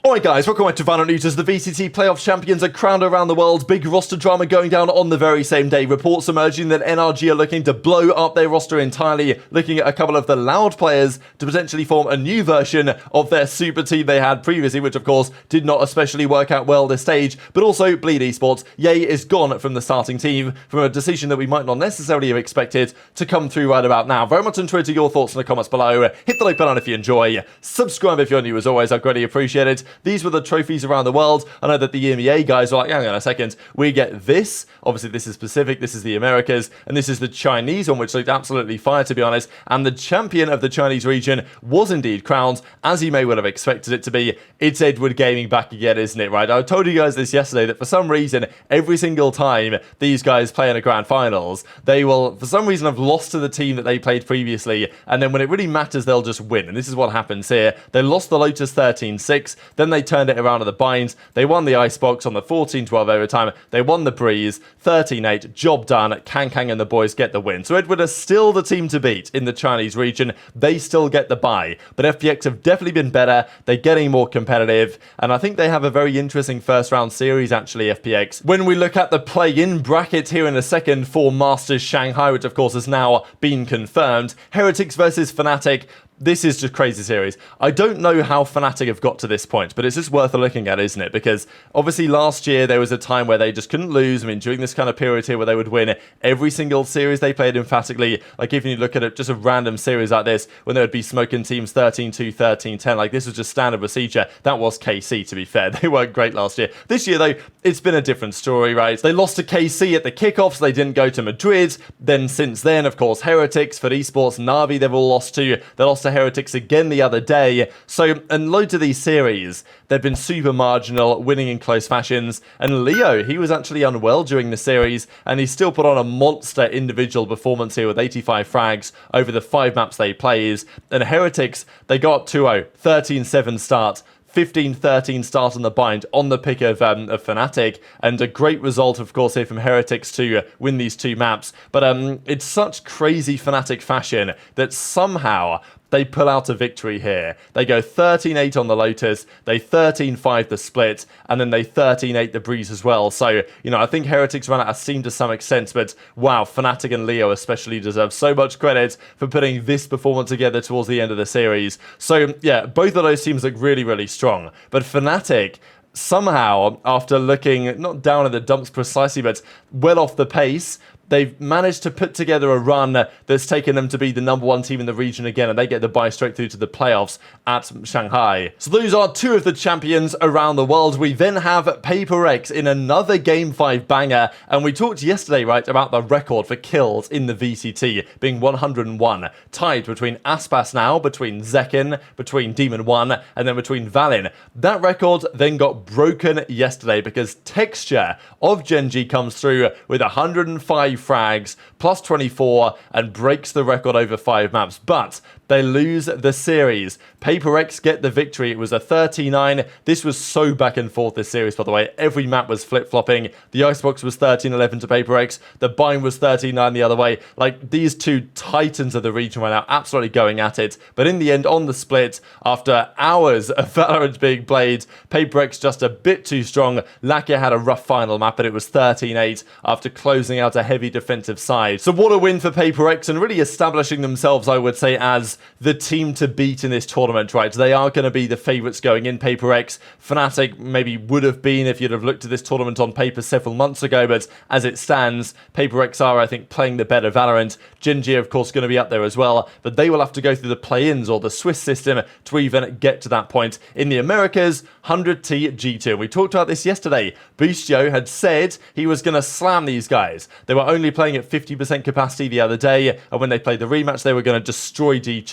Alright guys, welcome back to VALORANT News as the VCT Playoffs champions are crowned around the world. Big roster drama going down on the very same day. Reports emerging that NRG are looking to blow up their roster entirely, looking at a couple of the loud players to potentially form a new version of their super team they had previously, which of course did not especially work out well this stage. But also Bleed Esports, Ye is gone from the starting team from a decision that we might not necessarily have expected to come through right about now. Very much enjoyed your thoughts in the comments below. Hit the like button if you enjoy. Subscribe if you're new as always, I greatly appreciate it. These were the trophies around the world. I know that the EMEA guys were like, hang on a second, we get this. Obviously, this is Pacific, this is the Americas, and this is the Chinese one, which looked absolutely fire, to be honest. And the champion of the Chinese region was indeed crowned, as you may well have expected it to be. It's Edward Gaming back again, isn't it, right? I told you guys this yesterday, that for some reason, every single time these guys play in a grand finals, they will, for some reason, have lost to the team that they played previously, and then when it really matters, they'll just win. And this is what happens here. They lost the Lotus 13-6, then they turned it around at the binds. They won the Icebox on the 14-12 overtime. They won the Breeze 13-8. Job done. Kang and the boys get the win. So Edward are still the team to beat in the Chinese region. They still get the bye. But FPX have definitely been better. They're getting more competitive. And I think they have a very interesting first round series, actually, FPX. When we look at the play-in bracket here in a second for Masters Shanghai, which of course has now been confirmed. Heretics versus Fnatic. This is just crazy series. I don't know how Fnatic have got to this point, but it's just worth looking at, isn't it? Because obviously last year there was a time where they just couldn't lose. I mean, during this kind of period here where they would win every single series they played emphatically. Like if you look at it, just a random series like this, when there would be smoking teams 13-2, 13-10, like this was just standard procedure. That was KC, to be fair. They weren't great last year. This year, though, it's been a different story, right? They lost to KC at the kickoffs. They didn't go to Madrid. Then since then, of course, Heretics, VCT Esports, Na'Vi, they've all lost to. They lost to Heretics again the other day. So, and loads of these series, they've been super marginal, winning in close fashions. And Leo, he was actually unwell during the series, and he still put on a monster individual performance here with 85 frags over the 5 maps they played. And Heretics, they got up 2-0, 13-7 start. 15-13 start on the bind on the pick of Fnatic, and a great result, of course, here from Heretics to win these 2 maps. But it's such crazy Fnatic fashion that somehow they pull out a victory here. They go 13-8 on the Lotus, they 13-5 the split, and then they 13-8 the Breeze as well. So, you know, I think Heretics ran out of steam to some extent, but wow, Fnatic and Leo especially deserve so much credit for putting this performance together towards the end of the series. So, yeah, both of those teams look really, really strong. But Fnatic, somehow, after looking not down in the dumps precisely, but well off the pace, they've managed to put together a run that's taken them to be the #1 team in the region again, and they get the bye straight through to the playoffs at Shanghai. So those are 2 of the champions around the world. We then have PaperX in another Game 5 banger, and we talked yesterday, right, about the record for kills in the VCT being 101, tied between Aspas now, between Zekin, between Demon 1, and then between Valin. That record then got broken yesterday because Texture of Gen.G comes through with 105 frags, plus 24, and breaks the record over 5 maps. But they lose the series. PaperX get the victory. It was a 39. This was so back and forth, this series, by the way. Every map was flip-flopping. The Icebox was 13-11 to PaperX. The Bind was 13-9 the other way. Like, these 2 titans of the region right now absolutely going at it. But in the end, on the split, after hours of VALORANT being played, PaperX just a bit too strong. Lakia had a rough final map, but it was 13-8 after closing out a heavy defensive side. So what a win for PaperX, and really establishing themselves, I would say, as the team to beat in this tournament, right? They are going to be the favourites going in. PaperX, Fnatic maybe would have been if you'd have looked at this tournament on paper several months ago, but as it stands, PaperX are, I think, playing the better VALORANT. Gen.G, of course, going to be up there as well, but they will have to go through the play-ins or the Swiss system to even get to that point. In the Americas, 100T G2. We talked about this yesterday. Boostio had said he was going to slam these guys. They were only playing at 50% capacity the other day, and when they played the rematch, they were going to destroy G2.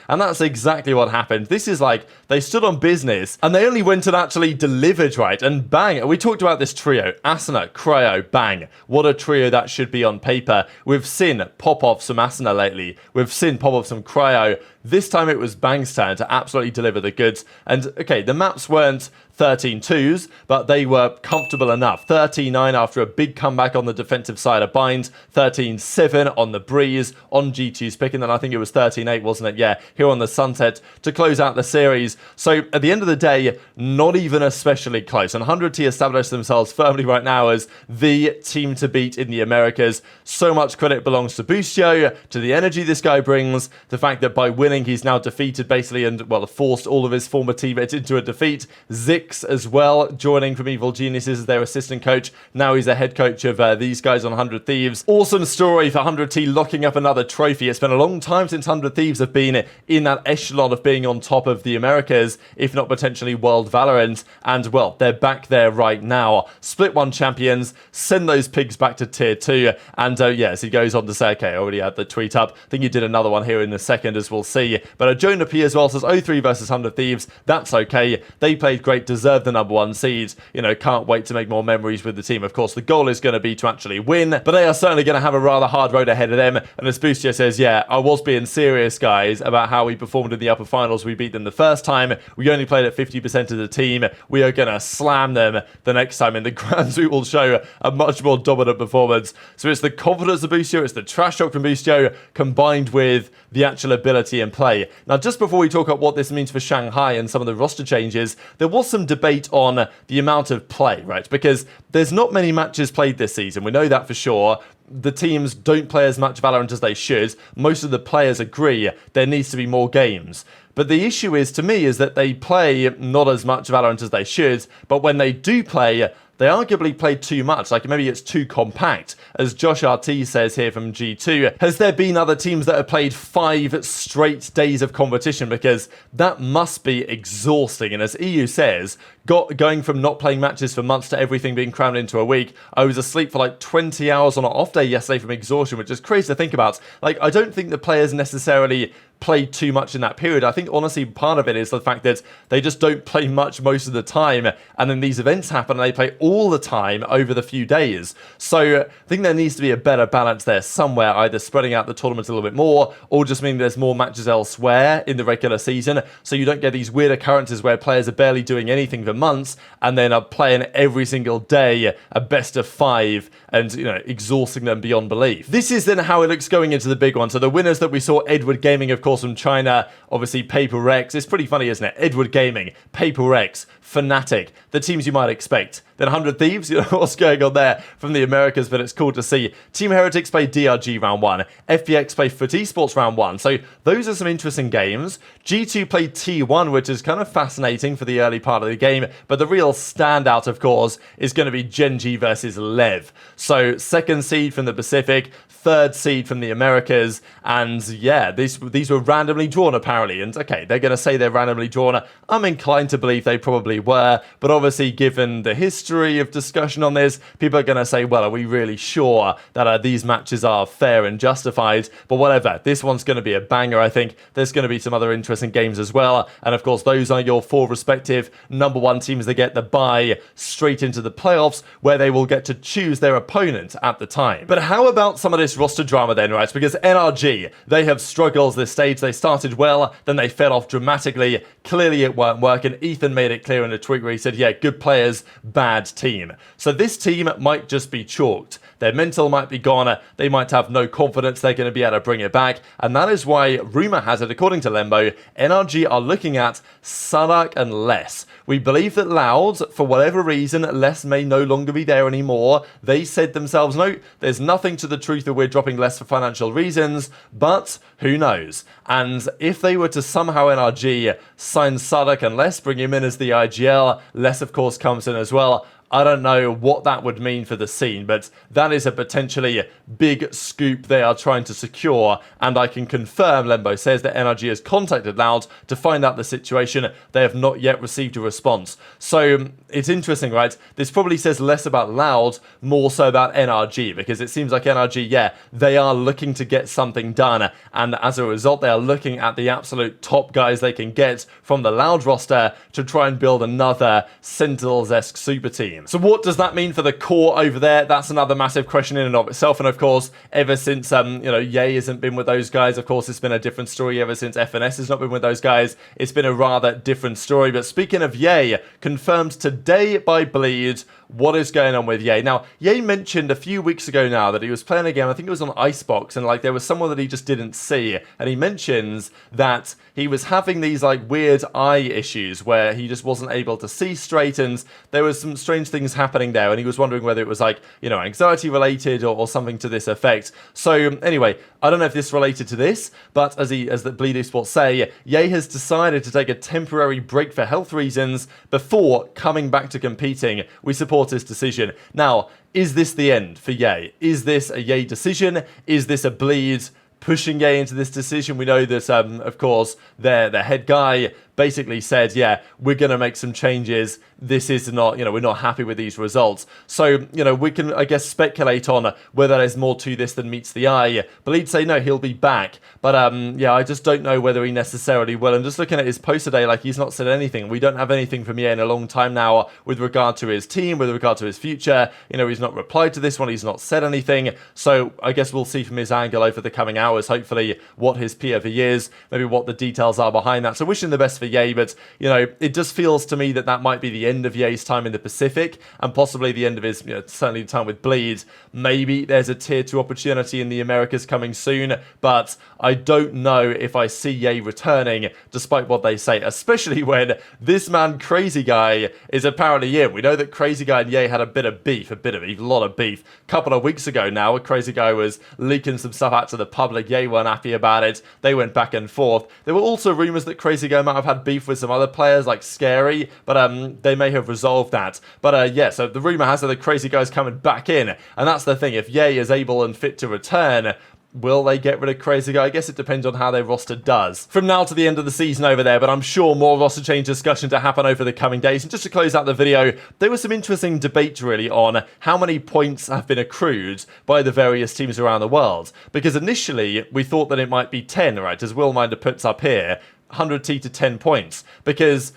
And that's exactly what happened. This is like, they stood on business, and they only went and actually delivered, right? And bang, we talked about this trio, Asuna, Cryo, bang. What a trio that should be on paper. We've seen pop off some Asuna lately. We've seen pop off some Cryo. This time it was Bang's turn to absolutely deliver the goods. And okay, the maps weren't 13-2s, but they were comfortable enough. 13-9 after a big comeback on the defensive side of Bind, 13-7 on the Breeze, on G2's pick, and then I think it was 13-8, wasn't it? Yeah, here on the Sunset to close out the series. So at the end of the day, not even especially close. And 100T established themselves firmly right now as the team to beat in the Americas. So much credit belongs to Boostio, to the energy this guy brings, the fact that by winning he's now defeated basically and, well, forced all of his former teammates into a defeat. Zik as well, joining from Evil Geniuses as their assistant coach. Now he's the head coach of these guys on 100 Thieves. Awesome story for 100T locking up another trophy. It's been a long time since 100 Thieves have been in that echelon of being on top of the Americas, if not potentially World Valorant. And, well, they're back there right now. Split 1 champions, send those pigs back to tier 2. And, yes, he goes on to say, okay, I already had the tweet up. I think he did another one here in a second, as we'll see. But Jonah P as well says 0-3 versus 100 Thieves. That's okay. They played great, deserve the number 1 seed. You know, can't wait to make more memories with the team. Of course, the goal is going to be to actually win, but they are certainly going to have a rather hard road ahead of them. And as Boostio says, yeah, I was being serious, guys, about how we performed in the upper finals. We beat them the first time. We only played at 50% of the team. We are going to slam them the next time. In the grands, we will show a much more dominant performance. So it's the confidence of Boostio, it's the trash talk from Boostio, combined with the actual ability and play. Now, just before we talk about what this means for Shanghai and some of the roster changes, there was some debate on the amount of play, right? Because there's not many matches played this season. We know that for sure. The teams don't play as much Valorant as they should. Most of the players agree there needs to be more games. But the issue is, to me, is that they play not as much Valorant as they should, but when they do play, they arguably played too much, like maybe it's too compact. As Josh RT says here from G2, has there been other teams that have played 5 straight days of competition? Because that must be exhausting. And as EU says, going from not playing matches for months to everything being crammed into a week, I was asleep for like 20 hours on an off day yesterday from exhaustion, which is crazy to think about. Like, I don't think the players necessarily played too much in that period. I think honestly part of it is the fact that they just don't play much most of the time, and then these events happen and they play all the time over the few days. So I think there needs to be a better balance there somewhere, either spreading out the tournament a little bit more or just meaning there's more matches elsewhere in the regular season, so you don't get these weird occurrences where players are barely doing anything for months and then are playing every single day a best of 5 and, you know, exhausting them beyond belief. This is then how it looks going into the big one. So the winners that we saw, Edward Gaming, of course, from China, obviously Paper Rex. It's pretty funny, isn't it? Edward Gaming, Paper Rex, Fnatic, the teams you might expect. Then 100 Thieves, you know what's going on there from the Americas, but it's cool to see. Team Heretics play DRG round 1. FPX play Foot Esports round 1. So those are some interesting games. G2 played T1, which is kind of fascinating for the early part of the game, but the real standout, of course, is going to be Gen.G versus Lev. So second seed from the Pacific, third seed from the Americas, and yeah, these were randomly drawn apparently, and okay, they're going to say they're randomly drawn. I'm inclined to believe they probably were, but obviously given the history of discussion on this, people are going to say, well, are we really sure that these matches are fair and justified? But whatever, this one's going to be a banger. I think there's going to be some other interesting games as well, and of course those are your 4 respective number 1 teams that get the bye straight into the playoffs, where they will get to choose their opponent at the time. But how about some of this roster drama then, right? Because NRG, they have struggles this stage. They started well, then they fell off dramatically. Clearly it weren't working. Ethan made it clear in a tweet where he said, yeah, good players, bad team. So this team might just be chalked. Their mental might be gone. They might have no confidence they're going to be able to bring it back. And that is why, rumour has it, according to Lembo, NRG are looking at Sadak and Les. We believe that Loud, for whatever reason, Les may no longer be there anymore. They said themselves, no, there's nothing to the truth that we're dropping Les for financial reasons, but who knows? And if they were to somehow NRG sign Sadak and Les, bring him in as the IGL, Les of course comes in as well, I don't know what that would mean for the scene, but that is a potentially big scoop they are trying to secure, and I can confirm, Lembo says, that NRG has contacted Loud to find out the situation. They have not yet received a response. So it's interesting, right? This probably says less about Loud, more so about NRG, because it seems like NRG, yeah, they are looking to get something done, and as a result, they are looking at the absolute top guys they can get from the Loud roster to try and build another Sentinels-esque super team. team. So what does that mean for the core over there? That's another massive question in and of itself. And of course, ever since, Ye hasn't been with those guys, of course, it's been a different story. Ever since FNS has not been with those guys, it's been a rather different story. But speaking of Ye, confirmed today by Bleed, what is going on with Ye? Now, Ye mentioned a few weeks ago now that he was playing a game, I think it was on Icebox, and like there was someone that he just didn't see. And he mentions that he was having these like weird eye issues where he just wasn't able to see straight, and there was some strange things happening there, and he was wondering whether it was like, anxiety related or something to this effect. So anyway, I don't know if this related to this, but as the Bleed Esports say, Ye has decided to take a temporary break for health reasons before coming back to competing. We support his decision. Now, is this the end for Ye? Is this a Ye decision? Is this a Bleed pushing Ye into this decision? We know that, of course, their head guy basically said, yeah, we're going to make some changes. This is not, we're not happy with these results. So, we can, I guess, speculate on whether there's more to this than meets the eye. Bleed say, no, he'll be back. But, yeah, I just don't know whether he necessarily will. And just looking at his post today, like, he's not said anything. We don't have anything from Ye in a long time now with regard to his team, with regard to his future. He's not replied to this one. He's not said anything. So I guess we'll see from his angle over the coming hours, hopefully, what his POV is, maybe what the details are behind that. So wishing the best for Ye, but, it just feels to me that that might be the end of Ye's time in the Pacific, and possibly the end of his, certainly time with Bleed. Maybe there's a tier 2 opportunity in the Americas coming soon, but I don't know if I see Ye returning, despite what they say, especially when this man, Crazy Guy, is apparently in. We know that Crazy Guy and Ye had a lot of beef. A couple of weeks ago now, where Crazy Guy was leaking some stuff out to the public. Ye weren't happy about it. They went back and forth. There were also rumours that Crazy Guy might have had beef with some other players like Scary, but they may have resolved that. But yeah, so the rumour has it that Crazy Guy's coming back in, and that's the thing. If Ye is able and fit to return, will they get rid of Crazy Guy? I guess it depends on how their roster does from now to the end of the season over there, but I'm sure more roster change discussion to happen over the coming days. And just to close out the video, there was some interesting debate really on how many points have been accrued by the various teams around the world, because initially we thought that it might be 10, right, as Willminder puts up here, 100T to 10 points, because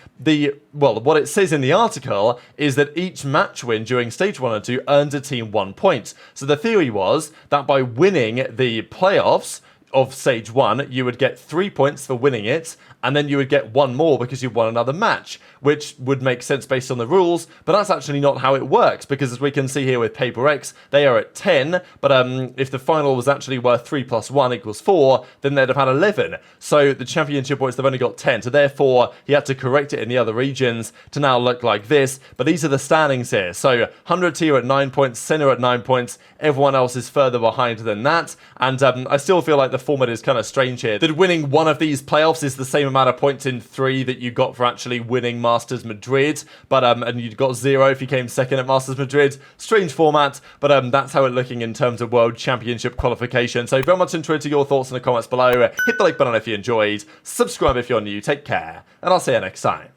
what it says in the article is that each match win during stage 1 and 2 earns a team 1 point. So the theory was that by winning the playoffs of stage 1, you would get 3 points for winning it, and then you would get 1 more because you won another match, which would make sense based on the rules, but that's actually not how it works, because as we can see here with Paper X, they are at 10, but if the final was actually worth 3 plus 1 equals 4, then they'd have had 11. So the championship points, they've only got 10, so therefore he had to correct it in the other regions to now look like this, but these are the standings here. So 100T are at 9 points, Sen are at 9 points, everyone else is further behind than that, and I still feel like the format is kind of strange here, that winning one of these playoffs is the same amount of points in 3 that you got for actually winning Masters Madrid, but and you got 0 if you came second at Masters Madrid. Strange format, but that's how it's looking in terms of World Championship qualification. So very much interested to your thoughts in the comments below. Hit the like button if you enjoyed, subscribe if you're new, take care, and I'll see you next time.